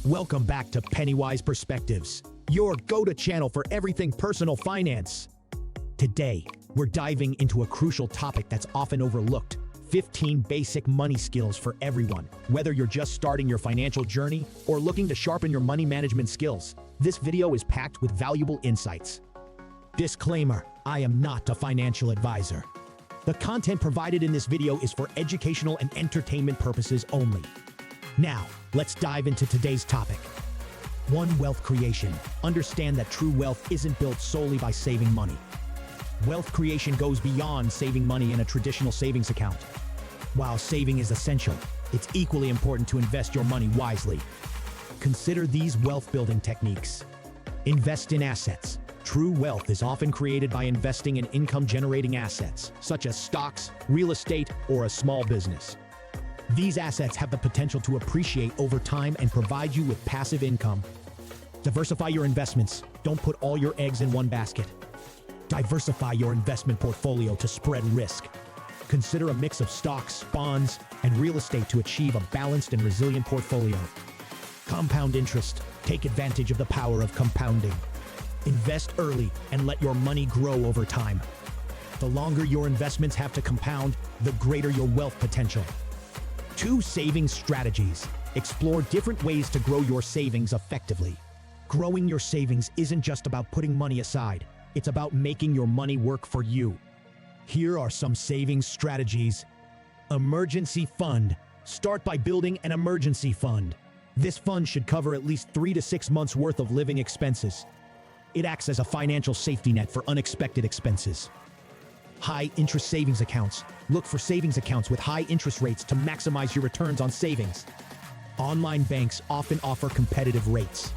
Welcome back to PennyWise Perspectives, your go-to channel for everything personal finance. Today, we're diving into a crucial topic that's often overlooked: 15 basic money skills for everyone. Whether you're just starting your financial journey or looking to sharpen your money management skills, this video is packed with valuable insights. Disclaimer: I am not a financial advisor. The content provided in this video is for educational and entertainment purposes only. Now, let's dive into today's topic. 1. Wealth creation. Understand that true wealth isn't built solely by saving money. Wealth creation goes beyond saving money in a traditional savings account. While saving is essential, it's equally important to invest your money wisely. Consider these wealth-building techniques. Invest in assets. True wealth is often created by investing in income-generating assets, such as stocks, real estate, or a small business. These assets have the potential to appreciate over time and provide you with passive income. Diversify your investments. Don't put all your eggs in one basket. Diversify your investment portfolio to spread risk. Consider a mix of stocks, bonds, and real estate to achieve a balanced and resilient portfolio. Compound interest. Take advantage of the power of compounding. Invest early and let your money grow over time. The longer your investments have to compound, the greater your wealth potential. 2. Savings strategies. Explore different ways to grow your savings effectively. Growing your savings isn't just about putting money aside. It's about making your money work for you. Here are some savings strategies. Emergency fund. Start by building an emergency fund. This fund should cover at least 3 to 6 months' worth of living expenses. It acts as a financial safety net for unexpected expenses. High-interest savings accounts. Look for savings accounts with high interest rates to maximize your returns on savings. Online banks often offer competitive rates.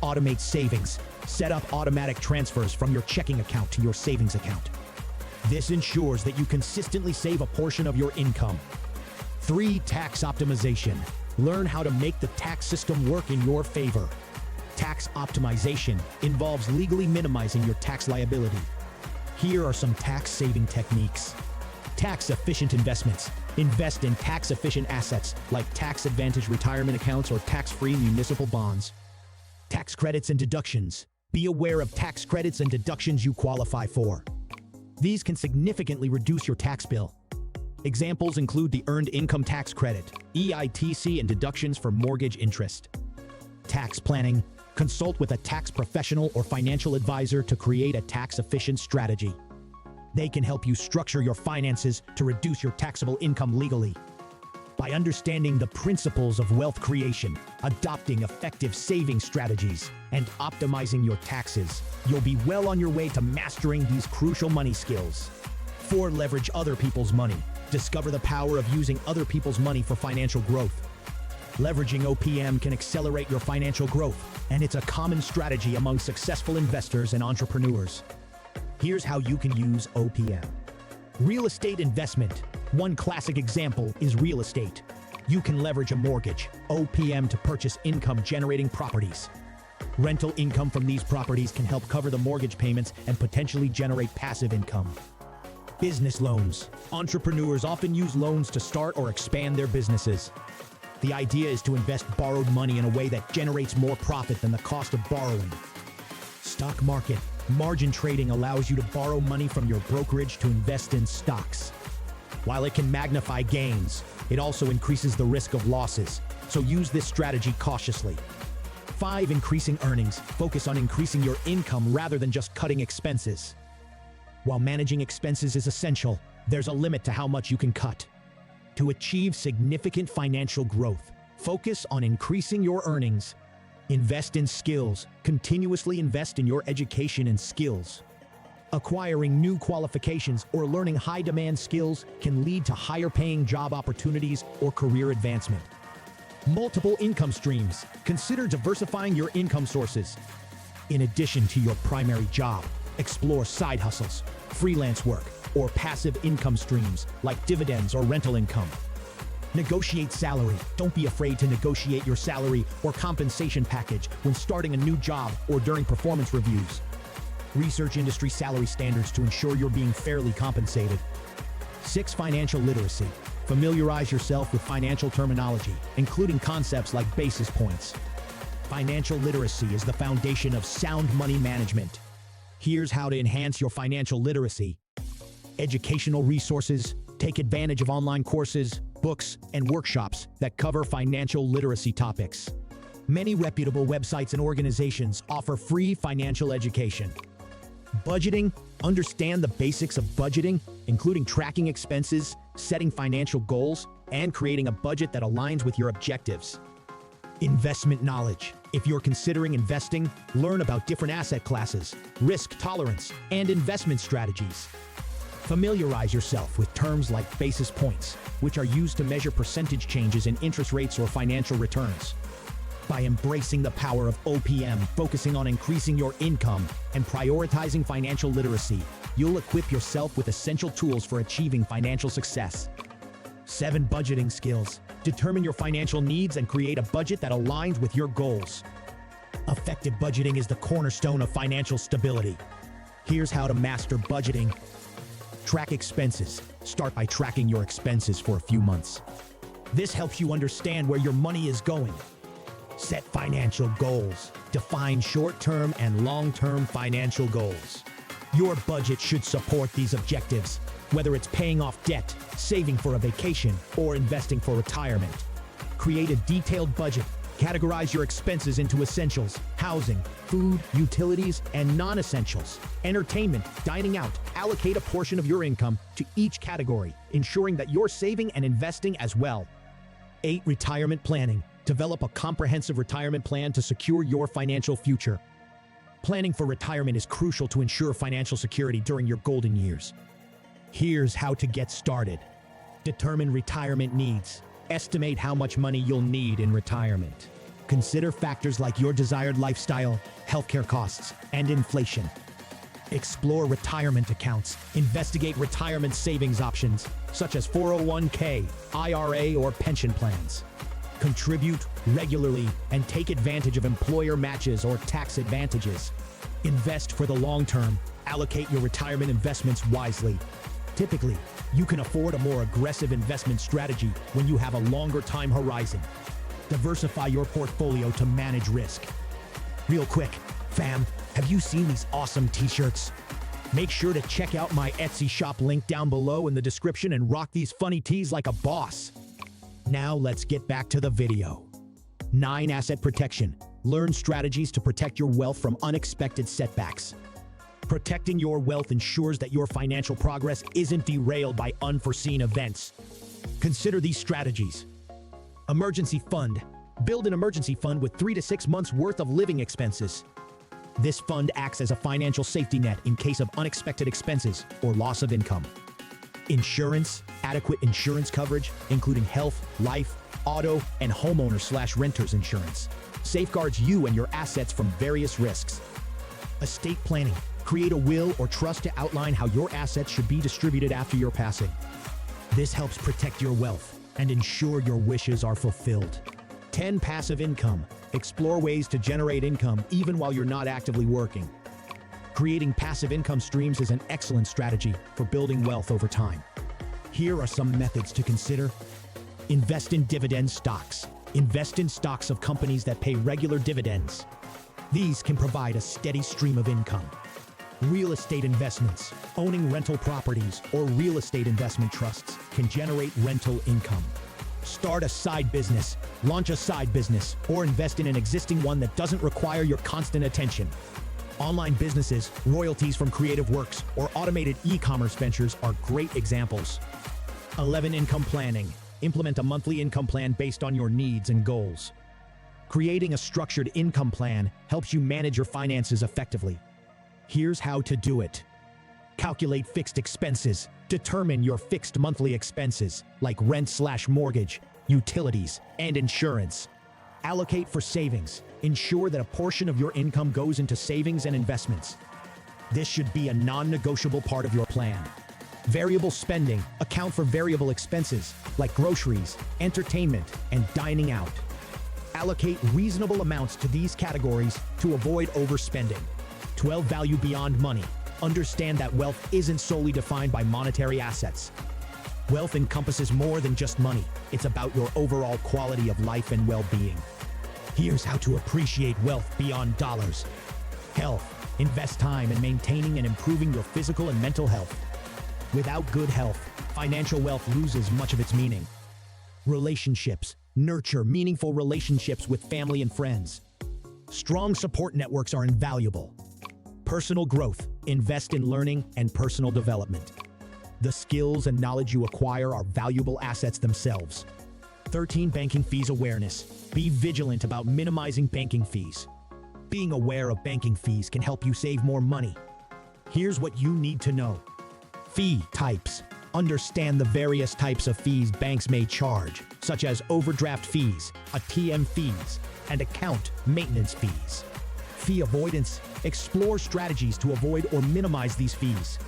Automate savings. Set up automatic transfers from your checking account to your savings account. This ensures that you consistently save a portion of your income. 3. Tax optimization. Learn how to make the tax system work in your favor. Tax optimization involves legally minimizing your tax liability. Here are some tax-saving techniques. Tax-efficient investments. Invest in tax-efficient assets like tax-advantaged retirement accounts or tax-free municipal bonds. Tax credits and deductions. Be aware of tax credits and deductions you qualify for. These can significantly reduce your tax bill. Examples include the Earned Income Tax Credit, EITC, and deductions for mortgage interest. Tax planning. Consult with a tax professional or financial advisor to create a tax-efficient strategy. They can help you structure your finances to reduce your taxable income legally. By understanding the principles of wealth creation, adopting effective saving strategies, and optimizing your taxes, you'll be well on your way to mastering these crucial money skills. 4. Leverage other people's money. Discover the power of using other people's money for financial growth. Leveraging OPM can accelerate your financial growth, and it's a common strategy among successful investors and entrepreneurs. Here's how you can use OPM. Real estate investment. One classic example is real estate. You can leverage a mortgage, OPM, to purchase income-generating properties. Rental income from these properties can help cover the mortgage payments and potentially generate passive income. Business loans. Entrepreneurs often use loans to start or expand their businesses. The idea is to invest borrowed money in a way that generates more profit than the cost of borrowing. Stock market. Margin trading allows you to borrow money from your brokerage to invest in stocks. While it can magnify gains, it also increases the risk of losses, so use this strategy cautiously. 5. Increasing earnings. Focus on increasing your income rather than just cutting expenses. While managing expenses is essential, there's a limit to how much you can cut. To achieve significant financial growth, focus on increasing your earnings. Invest in skills. Continuously invest in your education and skills. Acquiring new qualifications or learning high-demand skills can lead to higher-paying job opportunities or career advancement. Multiple income streams. Consider diversifying your income sources. In addition to your primary job, explore side hustles, freelance work, or passive income streams like dividends or rental income. Negotiate salary. Don't be afraid to negotiate your salary or compensation package when starting a new job or during performance reviews. Research industry salary standards to ensure you're being fairly compensated. 6. Financial literacy. Familiarize yourself with financial terminology, including concepts like basis points. Financial literacy is the foundation of sound money management. Here's how to enhance your financial literacy. Educational resources. Take advantage of online courses, books, and workshops that cover financial literacy topics. Many reputable websites and organizations offer free financial education. Budgeting. Understand the basics of budgeting, including tracking expenses, setting financial goals, and creating a budget that aligns with your objectives. Investment knowledge. If you're considering investing, learn about different asset classes, risk tolerance, and investment strategies. Familiarize yourself with terms like basis points, which are used to measure percentage changes in interest rates or financial returns. By embracing the power of OPM, focusing on increasing your income, and prioritizing financial literacy, you'll equip yourself with essential tools for achieving financial success. 7 budgeting skills. Determine your financial needs and create a budget that aligns with your goals. Effective budgeting is the cornerstone of financial stability. Here's how to master budgeting. Track expenses. Start by tracking your expenses for a few months. This helps you understand where your money is going. Set financial goals. Define short-term and long-term financial goals. Your budget should support these objectives, whether it's paying off debt, saving for a vacation, or investing for retirement. Create a detailed budget. Categorize your expenses into essentials, housing, food, utilities, and non-essentials. Entertainment, dining out. Allocate a portion of your income to each category, ensuring that you're saving and investing as well. 8. Retirement planning. Develop a comprehensive retirement plan to secure your financial future. Planning for retirement is crucial to ensure financial security during your golden years. Here's how to get started. Determine retirement needs. Estimate how much money you'll need in retirement. Consider factors like your desired lifestyle, healthcare costs, and inflation. Explore retirement accounts. Investigate retirement savings options, such as 401k, IRA, or pension plans. Contribute regularly and take advantage of employer matches or tax advantages. Invest for the long term. Allocate your retirement investments wisely. Typically, you can afford a more aggressive investment strategy when you have a longer time horizon. Diversify your portfolio to manage risk. Real quick, fam, have you seen these awesome t-shirts? Make sure to check out my Etsy shop link down below in the description and rock these funny tees like a boss. Now let's get back to the video. 9. Asset protection. Learn strategies to protect your wealth from unexpected setbacks. Protecting your wealth ensures that your financial progress isn't derailed by unforeseen events. Consider these strategies. Emergency fund. Build an emergency fund with 3 to 6 months worth of living expenses. This fund acts as a financial safety net in case of unexpected expenses or loss of income. Insurance. Adequate insurance coverage, including health, life, auto, and homeowner/renters insurance, safeguards you and your assets from various risks. Estate planning. Create a will or trust to outline how your assets should be distributed after your passing. This helps protect your wealth and ensure your wishes are fulfilled. 10. Passive income. Explore ways to generate income even while you're not actively working. Creating passive income streams is an excellent strategy for building wealth over time. Here are some methods to consider. Invest in dividend stocks. Invest in stocks of companies that pay regular dividends. These can provide a steady stream of income. Real estate investments. Owning rental properties or real estate investment trusts can generate rental income. Start a side business. Launch a side business or invest in an existing one that doesn't require your constant attention. Online businesses, royalties from creative works, or automated e-commerce ventures are great examples. 11. Income planning. Implement a monthly income plan based on your needs and goals. Creating a structured income plan helps you manage your finances effectively. Here's how to do it. Calculate fixed expenses. Determine your fixed monthly expenses, like rent/mortgage, utilities, and insurance. Allocate for savings. Ensure that a portion of your income goes into savings and investments. This should be a non-negotiable part of your plan. Variable spending. Account for variable expenses, like groceries, entertainment, and dining out. Allocate reasonable amounts to these categories to avoid overspending. 12. Value beyond money. Understand that wealth isn't solely defined by monetary assets. Wealth encompasses more than just money. It's about your overall quality of life and well-being. Here's how to appreciate wealth beyond dollars. Health. Invest time in maintaining and improving your physical and mental health. Without good health, financial wealth loses much of its meaning. Relationships. Nurture meaningful relationships with family and friends. Strong support networks are invaluable. Personal growth. Invest in learning and personal development. The skills and knowledge you acquire are valuable assets themselves. 13. Banking fees awareness. Be vigilant about minimizing banking fees. Being aware of banking fees can help you save more money. Here's what you need to know. Fee types. Understand the various types of fees banks may charge, such as overdraft fees, ATM fees, and account maintenance fees. Fee avoidance. Explore strategies to avoid or minimize these fees.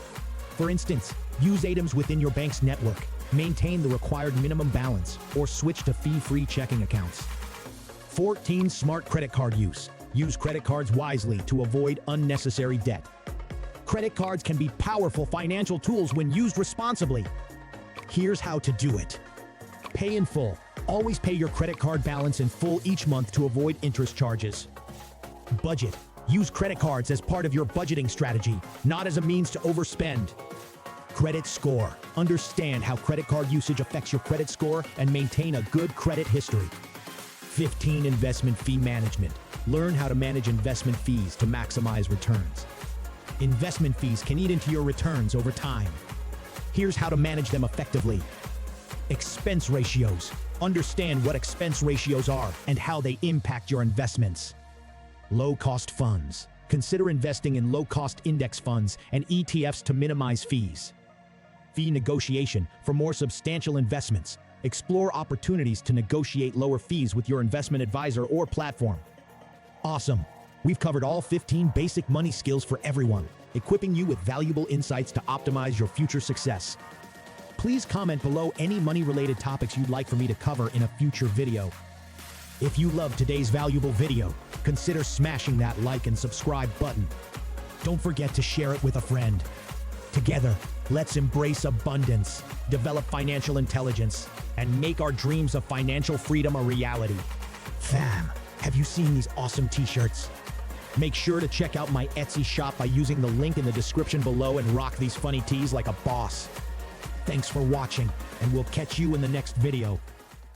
For instance, use items within your bank's network, maintain the required minimum balance, or switch to fee-free checking accounts. 14. Smart credit card use. Use credit cards wisely to avoid unnecessary debt. Credit cards can be powerful financial tools when used responsibly. Here's how to do it. Pay in full. Always pay your credit card balance in full each month to avoid interest charges. Budget. Use credit cards as part of your budgeting strategy, not as a means to overspend. Credit score. Understand how credit card usage affects your credit score and maintain a good credit history. 15. Investment fee management. Learn how to manage investment fees to maximize returns. Investment fees can eat into your returns over time. Here's how to manage them effectively. Expense ratios. Understand what expense ratios are and how they impact your investments. Low-cost funds. Consider investing in low-cost index funds and ETFs to minimize fees. Fee negotiation. For more substantial investments, explore opportunities to negotiate lower fees with your investment advisor or platform. Awesome! We've covered all 15 basic money skills for everyone, equipping you with valuable insights to optimize your future success. Please comment below any money-related topics you'd like for me to cover in a future video. If you loved today's valuable video, consider smashing that like and subscribe button. Don't forget to share it with a friend. Together, let's embrace abundance, develop financial intelligence, and make our dreams of financial freedom a reality. Fam, have you seen these awesome t-shirts? Make sure to check out my Etsy shop by using the link in the description below and rock these funny tees like a boss. Thanks for watching, and we'll catch you in the next video.